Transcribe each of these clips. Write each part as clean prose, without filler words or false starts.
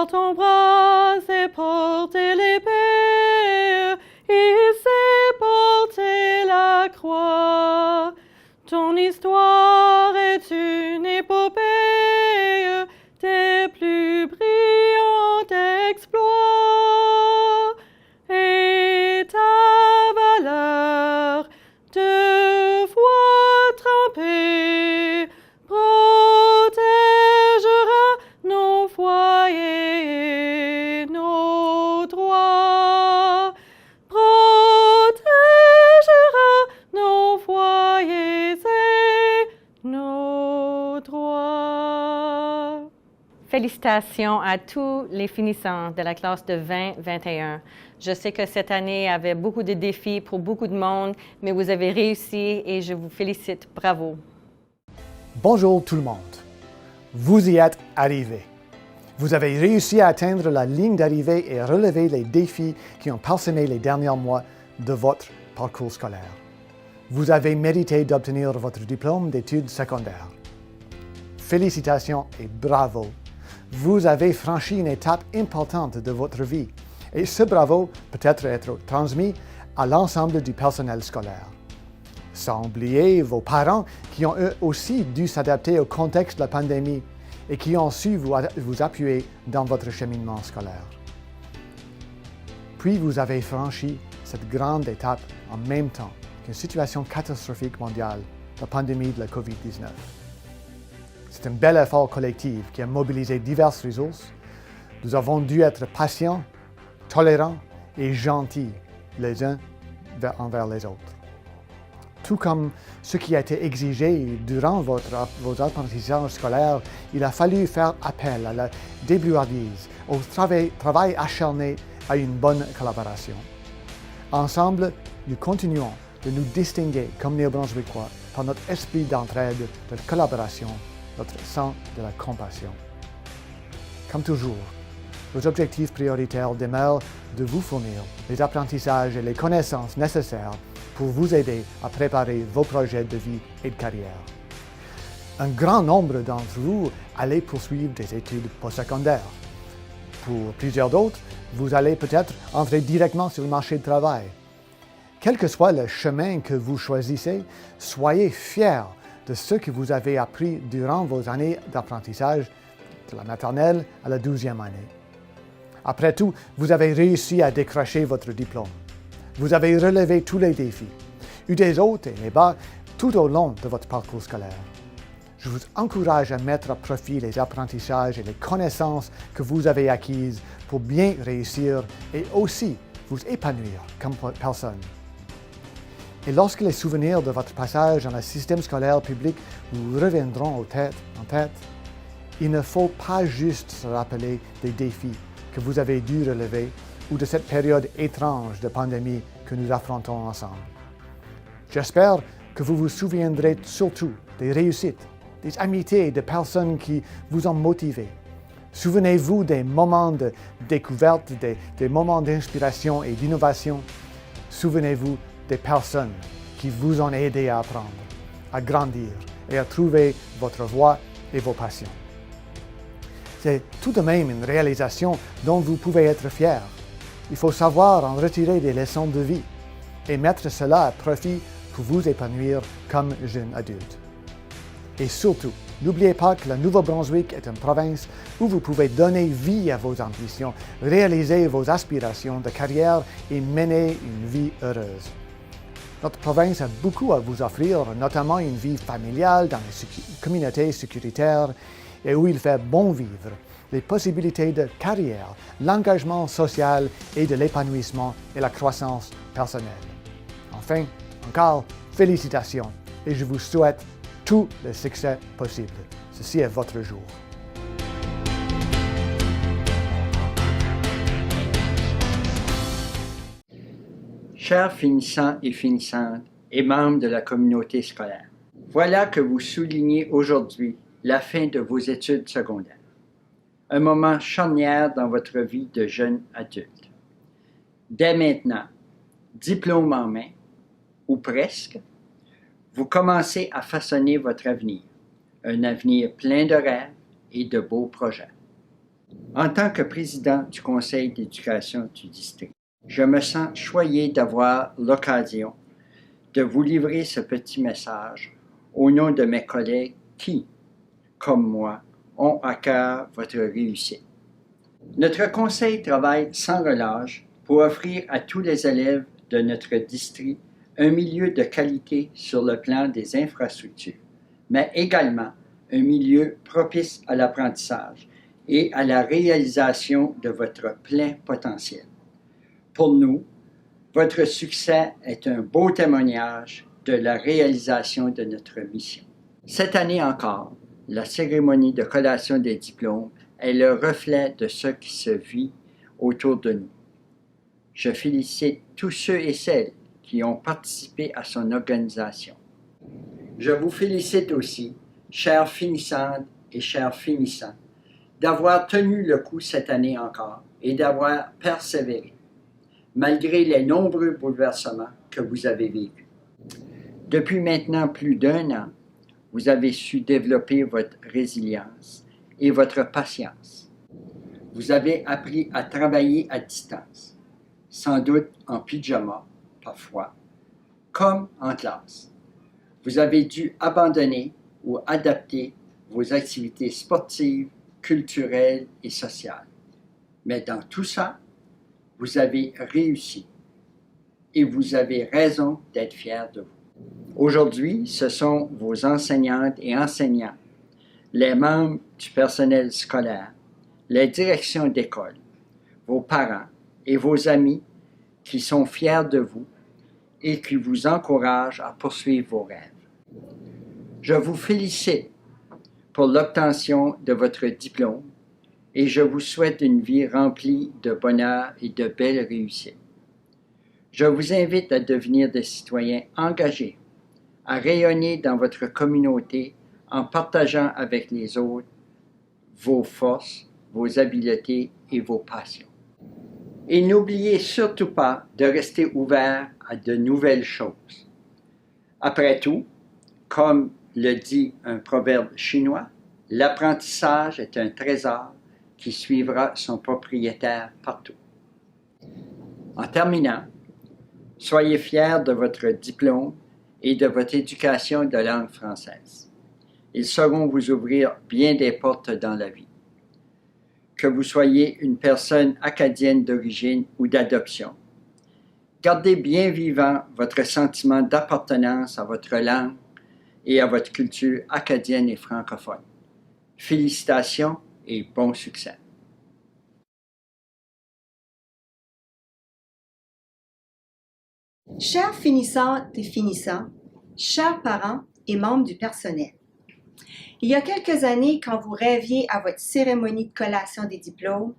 par ton bras s'est porté l'épée, il s'est porté la croix. Ton histoire est une épopée, tes plus brillants exploits, et ta valeur de foi trempée protégera nos foyers et nos droits, protégera nos foyers et nos droits. Félicitations à tous les finissants de la classe de 2021. Je sais que cette année avait beaucoup de défis pour beaucoup de monde, mais vous avez réussi et je vous félicite. Bravo. Bonjour tout le monde. Vous y êtes arrivés. Vous avez réussi à atteindre la ligne d'arrivée et relever les défis qui ont parsemé les derniers mois de votre parcours scolaire. Vous avez mérité d'obtenir votre diplôme d'études secondaires. Félicitations et bravo! Vous avez franchi une étape importante de votre vie et ce bravo peut être transmis à l'ensemble du personnel scolaire. Sans oublier vos parents qui ont eux aussi dû s'adapter au contexte de la pandémie et qui ont su vous appuyer dans votre cheminement scolaire. Puis vous avez franchi cette grande étape en même temps qu'une situation catastrophique mondiale, la pandémie de la COVID-19. C'est un bel effort collectif qui a mobilisé diverses ressources. Nous avons dû être patients, tolérants et gentils les uns envers les autres. Tout comme ce qui a été exigé durant vos apprentissages scolaires, il a fallu faire appel à la débrouillardise, au travail acharné, à une bonne collaboration. Ensemble, nous continuons de nous distinguer comme néo-brunswickois par notre esprit d'entraide, de collaboration, notre sens de la compassion. Comme toujours, vos objectifs prioritaires demeurent de vous fournir les apprentissages et les connaissances nécessaires pour vous aider à préparer vos projets de vie et de carrière. Un grand nombre d'entre vous allez poursuivre des études postsecondaires. Pour plusieurs d'autres, vous allez peut-être entrer directement sur le marché du travail. Quel que soit le chemin que vous choisissez, soyez fiers de ce que vous avez appris durant vos années d'apprentissage, de la maternelle à la 12e année. Après tout, vous avez réussi à décrocher votre diplôme. Vous avez relevé tous les défis, eu des hautes et des bas tout au long de votre parcours scolaire. Je vous encourage à mettre à profit les apprentissages et les connaissances que vous avez acquises pour bien réussir et aussi vous épanouir comme personne. Et lorsque les souvenirs de votre passage dans le système scolaire public vous reviendront en tête, il ne faut pas juste se rappeler des défis que vous avez dû relever ou de cette période étrange de pandémie que nous affrontons ensemble. J'espère que vous vous souviendrez surtout des réussites, des amitiés, des personnes qui vous ont motivé. Souvenez-vous des moments de découverte, des moments d'inspiration et d'innovation. Souvenez-vous des personnes qui vous ont aidé à apprendre, à grandir et à trouver votre voie et vos passions. C'est tout de même une réalisation dont vous pouvez être fiers. Il faut savoir en retirer des leçons de vie et mettre cela à profit pour vous épanouir comme jeune adulte. Et surtout, n'oubliez pas que le Nouveau-Brunswick est une province où vous pouvez donner vie à vos ambitions, réaliser vos aspirations de carrière et mener une vie heureuse. Notre province a beaucoup à vous offrir, notamment une vie familiale dans les communautés sécuritaires et où il fait bon vivre, les possibilités de carrière, l'engagement social et de l'épanouissement et la croissance personnelle. Enfin, encore, félicitations et je vous souhaite tout le succès possible. Ceci est votre jour. Chers finissants et finissantes et membres de la communauté scolaire, voilà que vous soulignez aujourd'hui la fin de vos études secondaires. Un moment charnière dans votre vie de jeune adulte. Dès maintenant, diplôme en main, ou presque, vous commencez à façonner votre avenir, un avenir plein de rêves et de beaux projets. En tant que président du conseil d'éducation du district, je me sens choyé d'avoir l'occasion de vous livrer ce petit message au nom de mes collègues qui, comme moi, ont à cœur votre réussite. Notre conseil travaille sans relâche pour offrir à tous les élèves de notre district un milieu de qualité sur le plan des infrastructures, mais également un milieu propice à l'apprentissage et à la réalisation de votre plein potentiel. Pour nous, votre succès est un beau témoignage de la réalisation de notre mission. Cette année encore, la cérémonie de collation des diplômes est le reflet de ce qui se vit autour de nous. Je félicite tous ceux et celles qui ont participé à son organisation. Je vous félicite aussi, chères finissantes et chers finissants, d'avoir tenu le coup cette année encore et d'avoir persévéré, malgré les nombreux bouleversements que vous avez vécus. Depuis maintenant plus d'1 an, vous avez su développer votre résilience et votre patience. Vous avez appris à travailler à distance, sans doute en pyjama, parfois, comme en classe. Vous avez dû abandonner ou adapter vos activités sportives, culturelles et sociales. Mais dans tout ça, vous avez réussi et vous avez raison d'être fiers de vous. Aujourd'hui, ce sont vos enseignantes et enseignants, les membres du personnel scolaire, les directions d'école, vos parents et vos amis qui sont fiers de vous et qui vous encouragent à poursuivre vos rêves. Je vous félicite pour l'obtention de votre diplôme et je vous souhaite une vie remplie de bonheur et de belles réussites. Je vous invite à devenir des citoyens engagés, à rayonner dans votre communauté en partageant avec les autres vos forces, vos habiletés et vos passions. Et n'oubliez surtout pas de rester ouvert à de nouvelles choses. Après tout, comme le dit un proverbe chinois, l'apprentissage est un trésor qui suivra son propriétaire partout. En terminant, soyez fiers de votre diplôme et de votre éducation de langue française. Ils sauront vous ouvrir bien des portes dans la vie. Que vous soyez une personne acadienne d'origine ou d'adoption, gardez bien vivant votre sentiment d'appartenance à votre langue et à votre culture acadienne et francophone. Félicitations et bon succès. Chères finissantes et finissants, chers parents et membres du personnel, il y a quelques années, quand vous rêviez à votre cérémonie de collation des diplômes,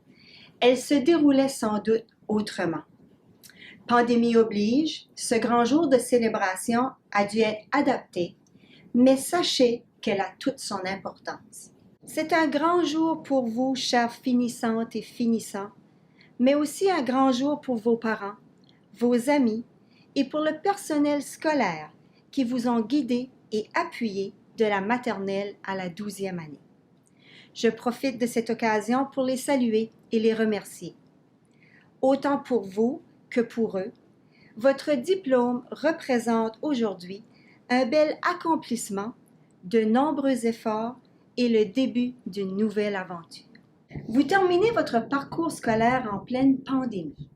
elle se déroulait sans doute autrement. Pandémie oblige, ce grand jour de célébration a dû être adapté, mais sachez qu'elle a toute son importance. C'est un grand jour pour vous, chères finissantes et finissants, mais aussi un grand jour pour vos parents, vos amis et pour le personnel scolaire qui vous ont guidés et appuyés de la maternelle à la 12e année. Je profite de cette occasion pour les saluer et les remercier. Autant pour vous que pour eux, votre diplôme représente aujourd'hui un bel accomplissement, de nombreux efforts et le début d'une nouvelle aventure. Vous terminez votre parcours scolaire en pleine pandémie.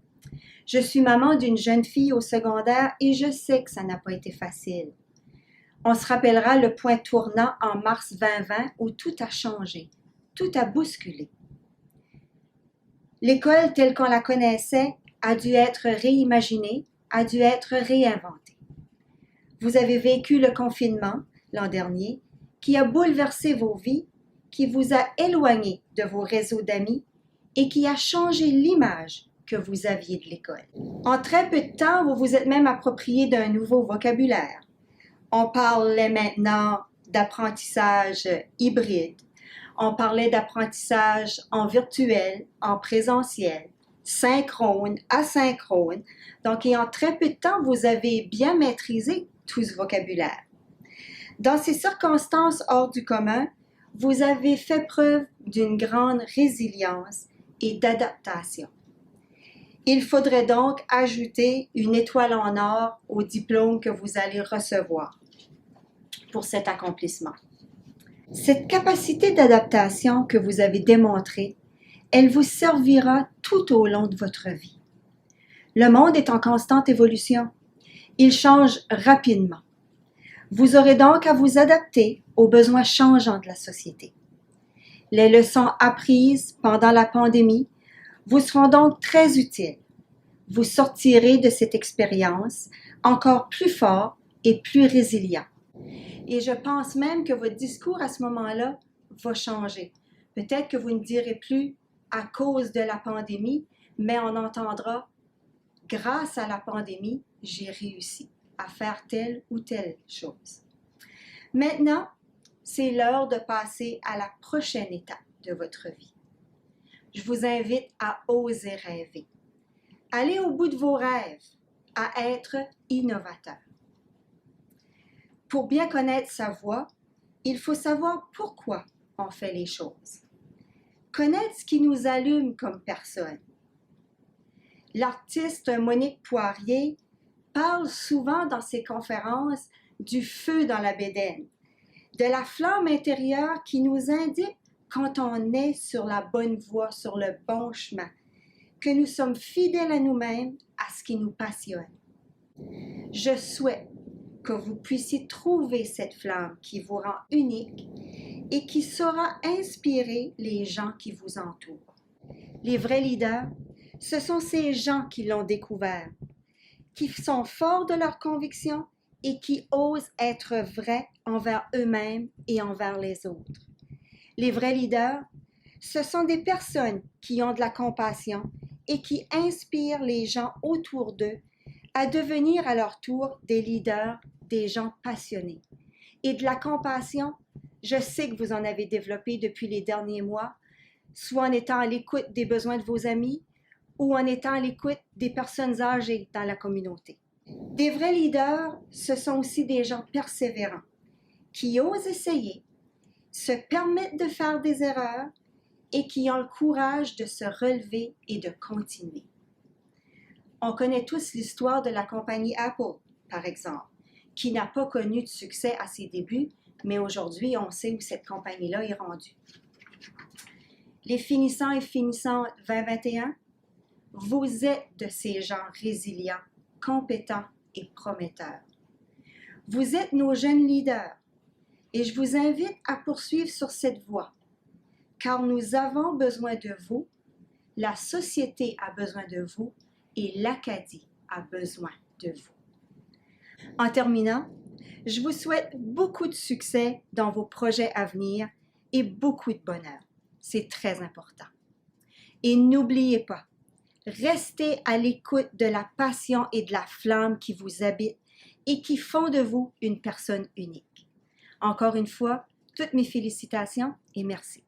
Je suis maman d'une jeune fille au secondaire et je sais que ça n'a pas été facile. On se rappellera le point tournant en mars 2020 où tout a changé, tout a bousculé. L'école telle qu'on la connaissait a dû être réimaginée, a dû être réinventée. Vous avez vécu le confinement l'an dernier qui a bouleversé vos vies, qui vous a éloigné de vos réseaux d'amis et qui a changé l'image que vous aviez de l'école. En très peu de temps, vous vous êtes même approprié d'un nouveau vocabulaire. On parlait maintenant d'apprentissage hybride. On parlait d'apprentissage en virtuel, en présentiel, synchrone, asynchrone. Donc, et en très peu de temps, vous avez bien maîtrisé tout ce vocabulaire. Dans ces circonstances hors du commun, vous avez fait preuve d'une grande résilience et d'adaptation. Il faudrait donc ajouter une étoile en or au diplôme que vous allez recevoir pour cet accomplissement. Cette capacité d'adaptation que vous avez démontrée, elle vous servira tout au long de votre vie. Le monde est en constante évolution. Il change rapidement. Vous aurez donc à vous adapter aux besoins changeants de la société. Les leçons apprises pendant la pandémie vous seront donc très utiles. Vous sortirez de cette expérience encore plus fort et plus résilient. Et je pense même que votre discours à ce moment-là va changer. Peut-être que vous ne direz plus « à cause de la pandémie », mais on entendra « grâce à la pandémie, j'ai réussi à faire telle ou telle chose ». Maintenant, c'est l'heure de passer à la prochaine étape de votre vie. Je vous invite à oser rêver. Allez au bout de vos rêves, à être innovateur. Pour bien connaître sa voix, il faut savoir pourquoi on fait les choses. Connaître ce qui nous allume comme personne. L'artiste Monique Poirier parle souvent dans ses conférences du feu dans la bédaine, de la flamme intérieure qui nous indique quand on est sur la bonne voie, sur le bon chemin, que nous sommes fidèles à nous-mêmes, à ce qui nous passionne. Je souhaite que vous puissiez trouver cette flamme qui vous rend unique et qui saura inspirer les gens qui vous entourent. Les vrais leaders, ce sont ces gens qui l'ont découvert, qui sont forts de leurs convictions et qui osent être vrais envers eux-mêmes et envers les autres. Les vrais leaders, ce sont des personnes qui ont de la compassion et qui inspirent les gens autour d'eux à devenir à leur tour des leaders, des gens passionnés. Et de la compassion, je sais que vous en avez développé depuis les derniers mois, soit en étant à l'écoute des besoins de vos amis ou en étant à l'écoute des personnes âgées dans la communauté. Des vrais leaders, ce sont aussi des gens persévérants, qui osent essayer, se permettent de faire des erreurs et qui ont le courage de se relever et de continuer. On connaît tous l'histoire de la compagnie Apple, par exemple, qui n'a pas connu de succès à ses débuts, mais aujourd'hui, on sait où cette compagnie-là est rendue. Les finissants et finissantes 2021, vous êtes de ces gens résilients, compétents et prometteurs. Vous êtes nos jeunes leaders et je vous invite à poursuivre sur cette voie, car nous avons besoin de vous, la société a besoin de vous et l'Acadie a besoin de vous. En terminant, je vous souhaite beaucoup de succès dans vos projets à venir et beaucoup de bonheur. C'est très important. Et n'oubliez pas, restez à l'écoute de la passion et de la flamme qui vous habitent et qui font de vous une personne unique. Encore une fois, toutes mes félicitations et merci.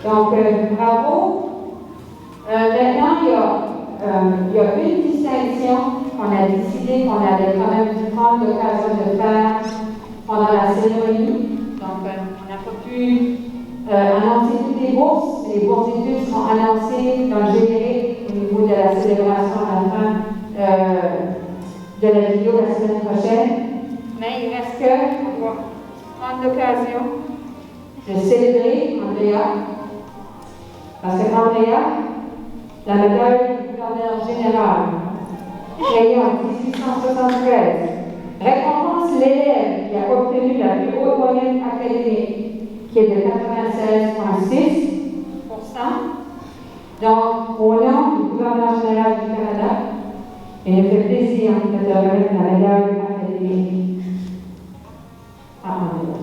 Donc, bravo. Maintenant, il y a une distinction qu'on a décidé qu'on allait quand même prendre l'occasion de faire pendant la cérémonie. Donc, on n'a pas pu annoncer toutes les bourses. Les bourses d'études seront annoncées dans le générique au niveau de la célébration à la fin de la vidéo la semaine prochaine. Mais il reste qu'on va prendre l'occasion de célébrer Andrea. Parce que Andrea, la médaille du gouverneur général, créée en 1873, récompense l'élève qui a obtenu la plus haute moyenne académique, qui est de 96,6%. Donc, au nom du gouverneur général du Canada, il me fait plaisir de te remettre la médaille académique à Andrea.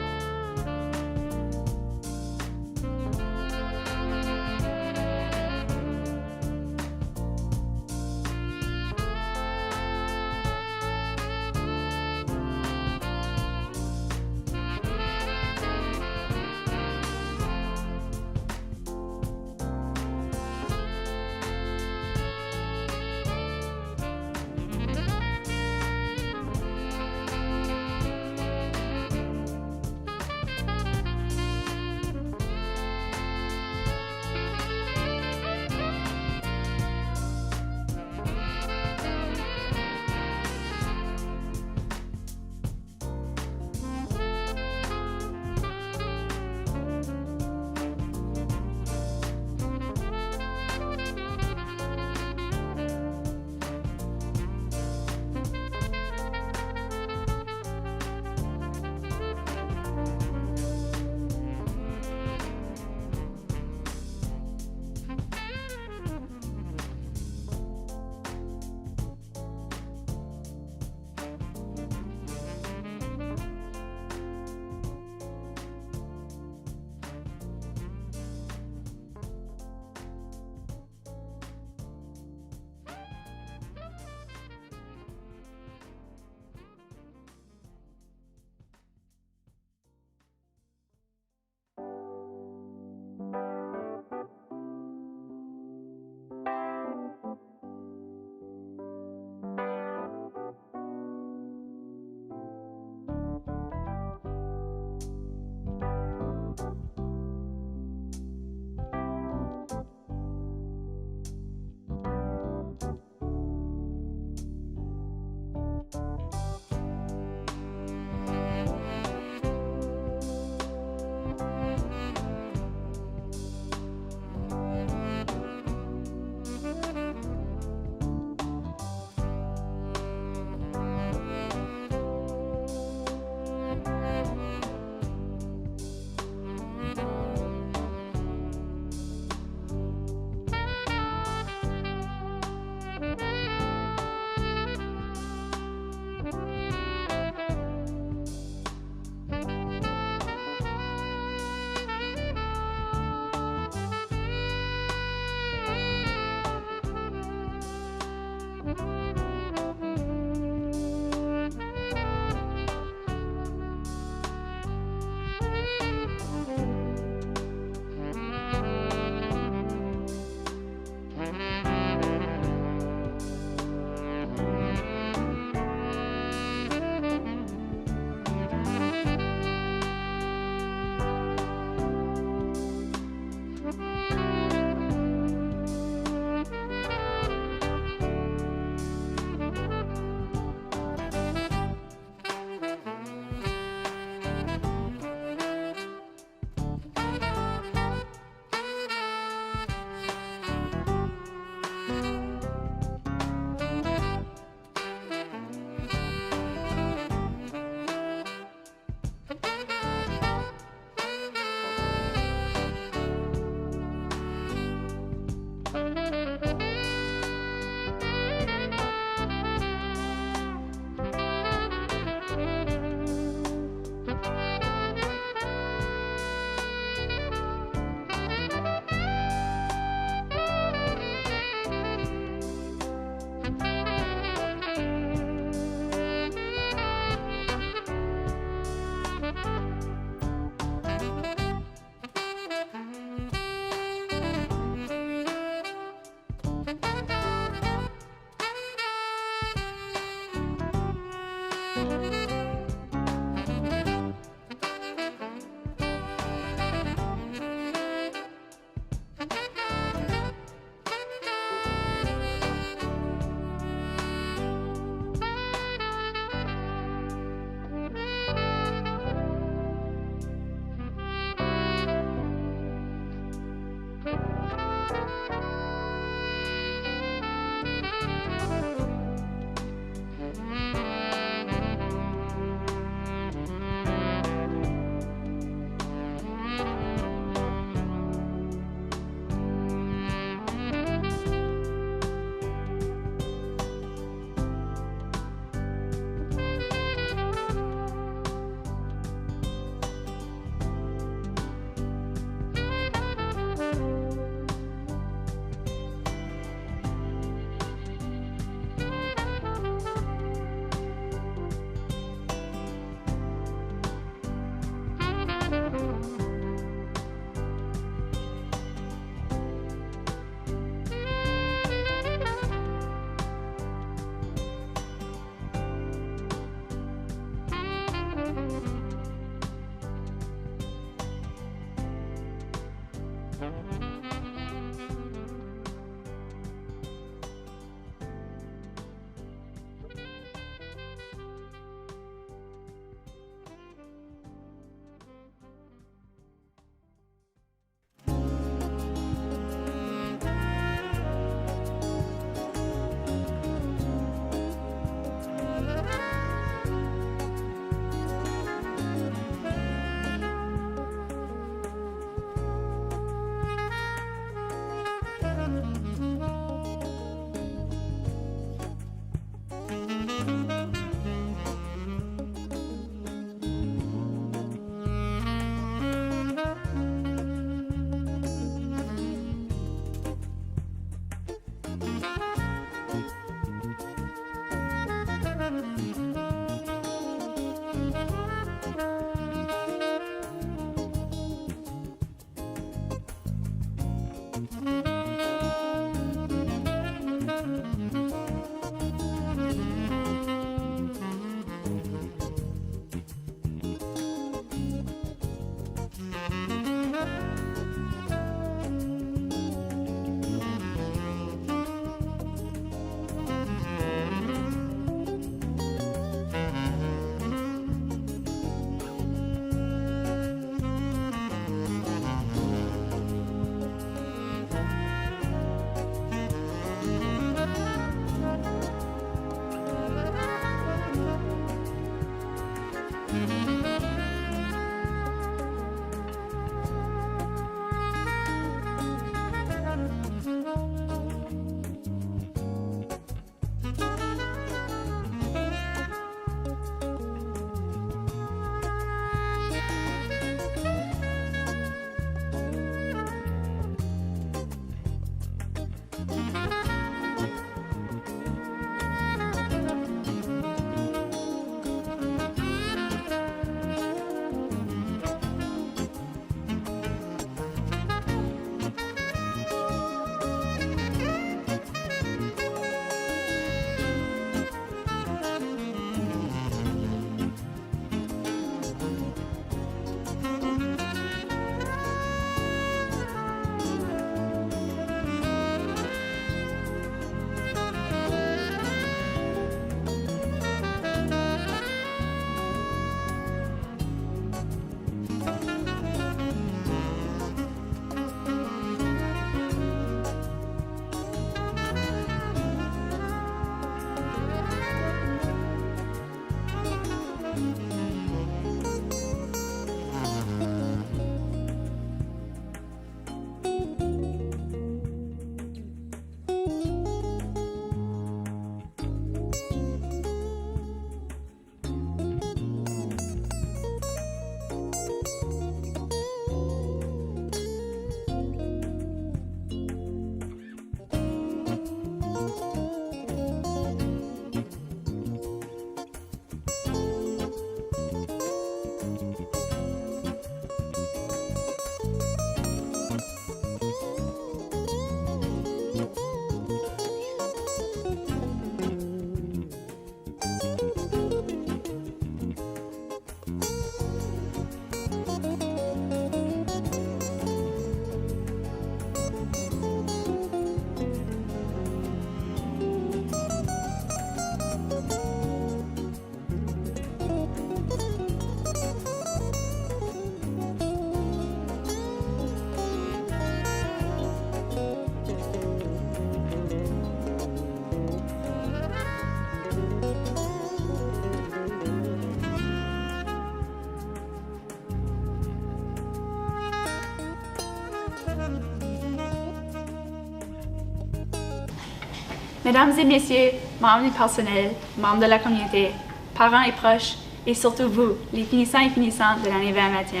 Mesdames et messieurs, membres du personnel, membres de la communauté, parents et proches, et surtout vous, les finissants et finissantes de l'année 2021.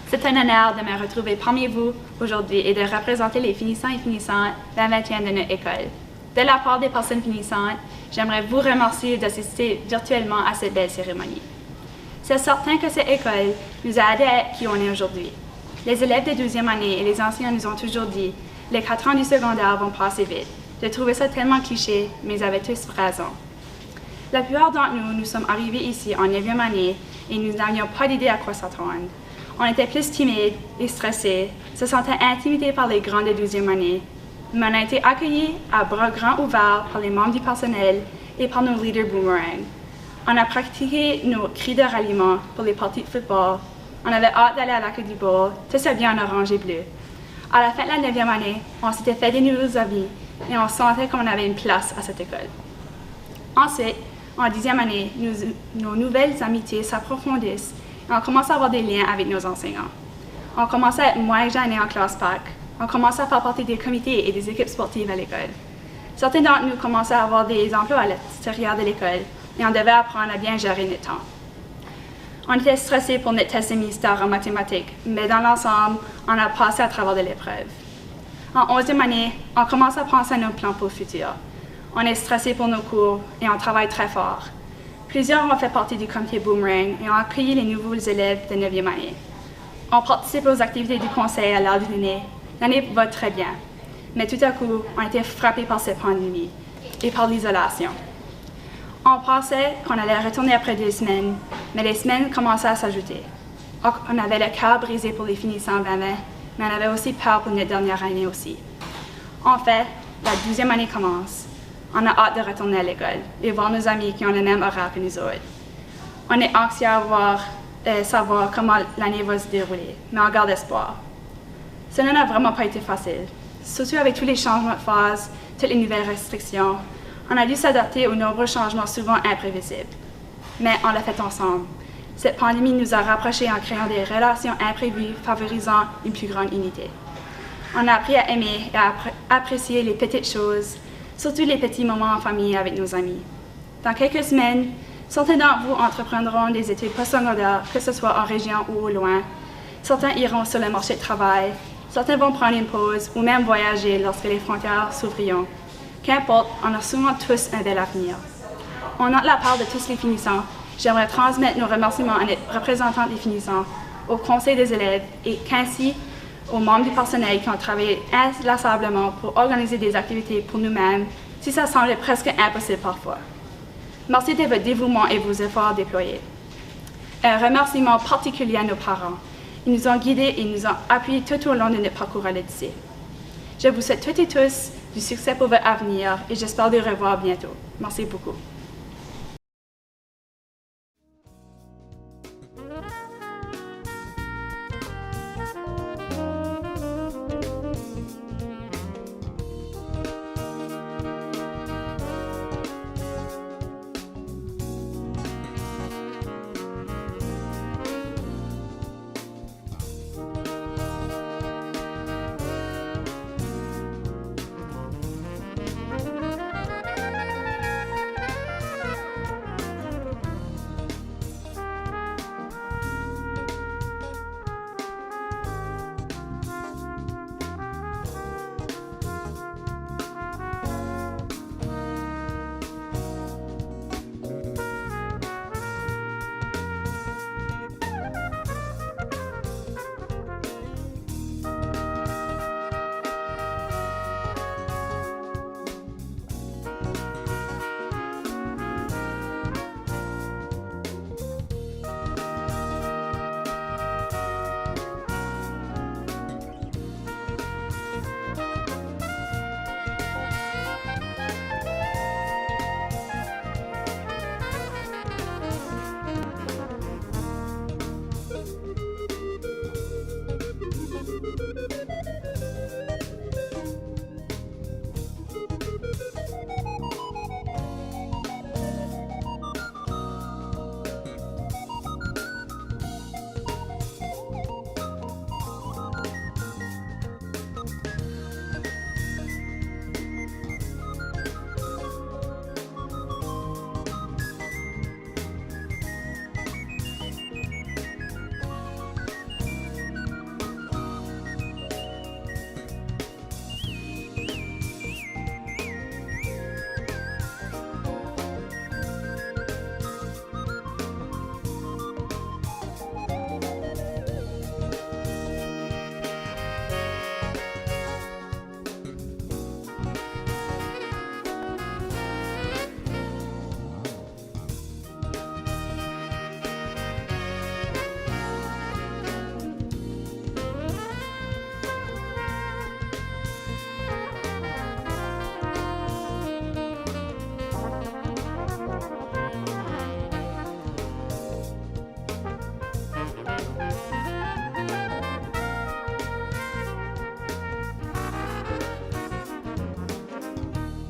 C'est un honneur de me retrouver parmi vous aujourd'hui et de représenter les finissants et finissantes 2021 de notre école. De la part des personnes finissantes, j'aimerais vous remercier d'assister virtuellement à cette belle cérémonie. C'est certain que cette école nous a aidés à être qui on est aujourd'hui. Les élèves de 12e année et les enseignants nous ont toujours dit « Les 4 ans du secondaire vont passer vite ». Je trouvais ça tellement cliché, mais ils avaient tous raison. La plupart d'entre nous sommes arrivés ici en 9e année et nous n'avions pas d'idée à quoi s'attendre. On était plus timides et stressés, se sentait intimidés par les grands de 12e année, mais on a été accueillis à bras grands ouverts par les membres du personnel et par nos leaders boomerang. On a pratiqué nos cris de ralliement pour les parties de football. On avait hâte d'aller à l'accueil du bowl, tout s'habillé en orange et bleu. À la fin de la 9e année, on s'était fait des nouveaux amis et on sentait qu'on avait une place à cette école. Ensuite, en 10e année, nos nouvelles amitiés s'approfondissent et on commence à avoir des liens avec nos enseignants. On commence à être moins gênés en classe PAC. On commence à faire partie des comités et des équipes sportives à l'école. Certains d'entre nous commençaient à avoir des emplois à l'extérieur de l'école et on devait apprendre à bien gérer notre temps. On était stressés pour notre test de ministère en mathématiques, mais dans l'ensemble, on a passé à travers de l'épreuve. En 11e année, on commence à penser à nos plans pour le futur. On est stressés pour nos cours et on travaille très fort. Plusieurs ont fait partie du comité Boomerang et ont accueilli les nouveaux élèves de 9e année. On participe aux activités du conseil à l'heure du dîner. L'année va très bien. Mais tout à coup, on a été frappés par cette pandémie et par l'isolation. On pensait qu'on allait retourner après 2 semaines, mais les semaines commençaient à s'ajouter. On avait le cœur brisé pour les finissants en 2020, mais on avait aussi peur pour notre dernière année aussi. En fait, la 12e année commence. On a hâte de retourner à l'école et voir nos amis qui ont le même horaire que nous autres. On est anxieux à savoir comment l'année va se dérouler, mais on garde espoir. Cela n'a vraiment pas été facile, surtout avec tous les changements de phase, toutes les nouvelles restrictions. On a dû s'adapter aux nombreux changements souvent imprévisibles. Mais on l'a fait ensemble. Cette pandémie nous a rapprochés en créant des relations imprévues favorisant une plus grande unité. On a appris à aimer et à apprécier les petites choses, surtout les petits moments en famille avec nos amis. Dans quelques semaines, certains d'entre vous entreprendront des études postsecondaires, que ce soit en région ou au loin. Certains iront sur le marché de travail, certains vont prendre une pause ou même voyager lorsque les frontières s'ouvriront. Qu'importe, on a souvent tous un bel avenir. Au nom de la part de tous les finissants, j'aimerais transmettre nos remerciements à notre représentant des finissants, au conseil des élèves et qu'ainsi aux membres du personnel qui ont travaillé inlassablement pour organiser des activités pour nous-mêmes, si ça semblait presque impossible parfois. Merci de votre dévouement et vos efforts déployés. Un remerciement particulier à nos parents. Ils nous ont guidés et nous ont appuyés tout au long de notre parcours à l'Odyssée. Je vous souhaite toutes et tous du succès pour votre avenir et j'espère de vous revoir bientôt. Merci beaucoup.